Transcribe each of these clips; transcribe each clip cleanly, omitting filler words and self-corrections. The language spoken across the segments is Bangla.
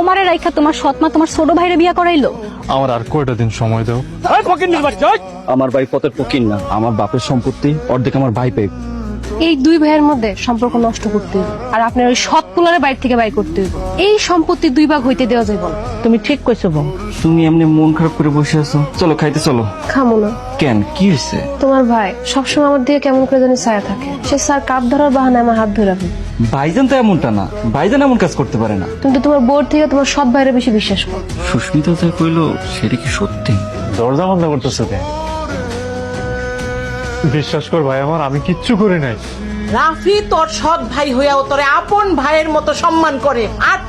তোমারে রাইখা তোমার সৎমা তোমার ছোট ভাইরে বিয়া করাইলো? আমার আর কয়টা দিন সময় দাও। আমার ভাই পথের ফকির না, আমার বাপের সম্পত্তি অর্ধেক আমার ভাই পেয়ে। এই দুই ভাইয়ের মধ্যে সম্পর্ক নষ্ট করতে হইব, আর আপনার ওই সৎ পোলারে বাইরে থেকে বাইর করতে হইব। এই সম্পত্তি দুই ভাগ হইতে দেওয়া যাইব না। তুমি ঠিক কইছো বোন। তুমি এমনি মন খারাপ করে বসে আছো, চলো খাইতে চলো। খামো না। কেন, কি হয়েছে? তোমার ভাই সবসময় আমার দিকে কেমন করে জানি ছায়া থাকে। সে স্যার কাপ ধরার বাহানায় আমার হাত ধরে রাখবে। ভাইজান তো এমনটা না, ভাইজান এমন কাজ করতে পারে না। কিন্তু তোমার বোর থেকে তোমার সৎ ভাইরে বেশি বিশ্বাস করো। সুস্মিতা যা কইলো সেটা কি সত্যি? দরজা বন্ধ করতেছে কেন? বিশ্বাস কর ভাই আমার, আমি কিচ্ছু করি নাই। রাফি তোর সৎ ভাই হইয়াও তোরে আপন ভাইয়ের মতো সম্মান করে, আর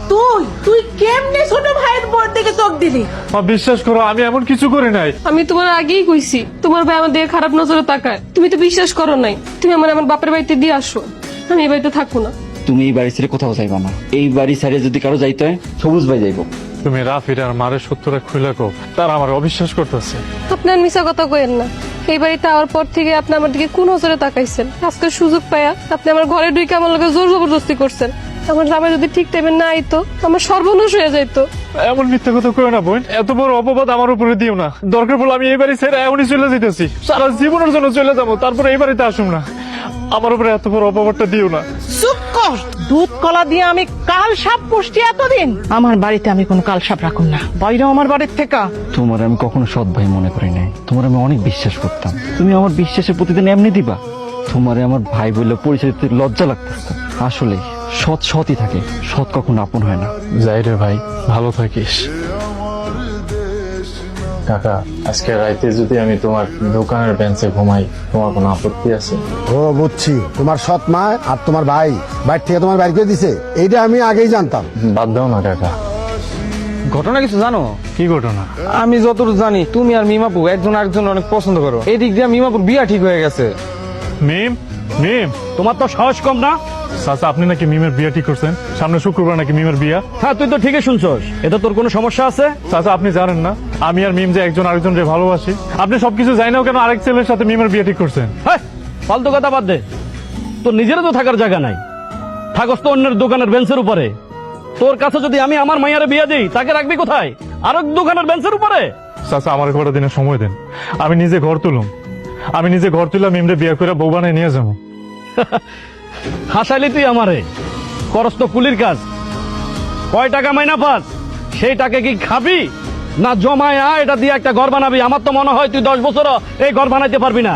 তুই কেমনে ছোট ভাইয়ের বোর দিকে চোখ দিলি? মা বিশ্বাস করো, আমি এমন কিছু করি নাই। আমি তোমার আগেই কইছি তোমার ভাই আমার দিকে খারাপ নজরে তাকায়, তুমি তো বিশ্বাস করো নাই। তুমি আমার বাপের বাড়িতে দিয়ে আসো, আমি এই বাড়িতে থাকবো না। তুমি এই বাড়ি ছেড়ে কোথাও যাইবা না। এই বাড়ি ছেড়ে যদি কারো যাইতে হয় সবুজ ভাই যাইব। তুমি রাফির আর মারের সত্যটা খুলে কো, তারা আমার অবিশ্বাস করতেছে। আপনি আর মিশা কথা কইেন না। এই বাড়িতে আওয়ার পর থেকে আপনি আমার দিকে কোন নজরে তাকাইছেন? আজকে সুযোগ পায়া আপনি আমার ঘরে ঢুকে আমার লগে জোর জবরদস্তি করছেন। আমার জামাই যদি ঠিক টাইমে না আইতো আমার সর্বনাশ হয়ে যাইতো। এমন মিথ্যা কথা কইও না বোন, এত বড় অপবাদ আমার উপরে দিও না। দরকার পড়লে আমি এই বাড়ি ছেড়ে এখনই চলে যেতেছি, সারা জীবনের জন্য চলে যাবো, তারপরে এই বাড়িতে আসুম না। আমার উপরে এত বড় অপবাদটা দিও না। চুপ কর। দুধ কলা দিয়ে আমি কাল সাপ পুষছি এতদিন, আমার বাড়িতে আমি কোনো কাল সাপ রাখুন না। বাইরেও আমার বাড়ির থেকে। তোমার আমি কখনো সৎ ভাই মনে করি নাই, তোমার আমি অনেক বিশ্বাস করতাম। তুমি আমার বিশ্বাসের প্রতিদিন এমনি দিবা? তোমারে আমার ভাই বলে পরিচয় দিতে লজ্জা লাগতেছে। আসলে সৎ সৎই থাকে, সৎ কখনো আপন হয় না। যাই রে ভাই, ভালো থাকিস। কাকা, আজকে রাইতে যদি আমি তোমার দোকানের বেঞ্চে ঘুমাই, তোমার কোনো আপত্তি আছে? ও বুঝছি, তোমার সৎ মা আর তোমার ভাই বাইর থেকে তোমার বাইর করে দিছে, এইটা আমি আগেই জানতাম। বাদ দাও না কাকা। ঘটনা কিছু জানো? কি ঘটনা? আমি যতটুকু জানি তুমি আর মিমাপু একজন আরেকজন অনেক পছন্দ করো। এই দিক দিয়ে মিমাপুর বিয়া ঠিক হয়ে গেছে। মিম, মিম, তোমার তো সাহস কম না? চাচা আপনি নাকি মিমের বিয়া ঠিক করছেন? সামনে শুক্রবার নাকি মিমের বিয়া? হ্যাঁ, তুই তো ঠিকই শুনছস। এটা তোর কোনো সমস্যা আছে? চাচা আপনি জানেন না আমি আর মিম যে একজন আরেকজনকে ভালোবাসি? আপনি সবকিছু জানেও কেন আরেক ছেলের সাথে মিমের বিয়া ঠিক করছেন? হ্যাঁ, ফালতু কথা বাদ দে। তোর নিজেরও তো থাকার জায়গা নাই, থাকস তো অন্যের দোকানের বেঞ্চের উপরে। তোর কাছে যদি আমি আমার মাইয়ারে বিয়া দিই, তাকে রাখবি কোথায়? আরেক দোকানের বেঞ্চের উপরে? চাচা আমার কটা দিনের সময় দেন, আমি নিজে ঘর তুলুম। আমি নিজে ঘর তুললাম, মিমরে বিয়া করে বউ বানায় নিয়ে যাবো। হাসাইলি তুই আমারে? করস তো কুলির কাজ। কয় টাকা মাইনা পাস? সেই টাকা কি খাবি না জমায়া এটা দিয়ে একটা ঘর বানাবি? আমার তো মনে হয় তুই 10 বছর এই ঘর বানাইতে পারবি না।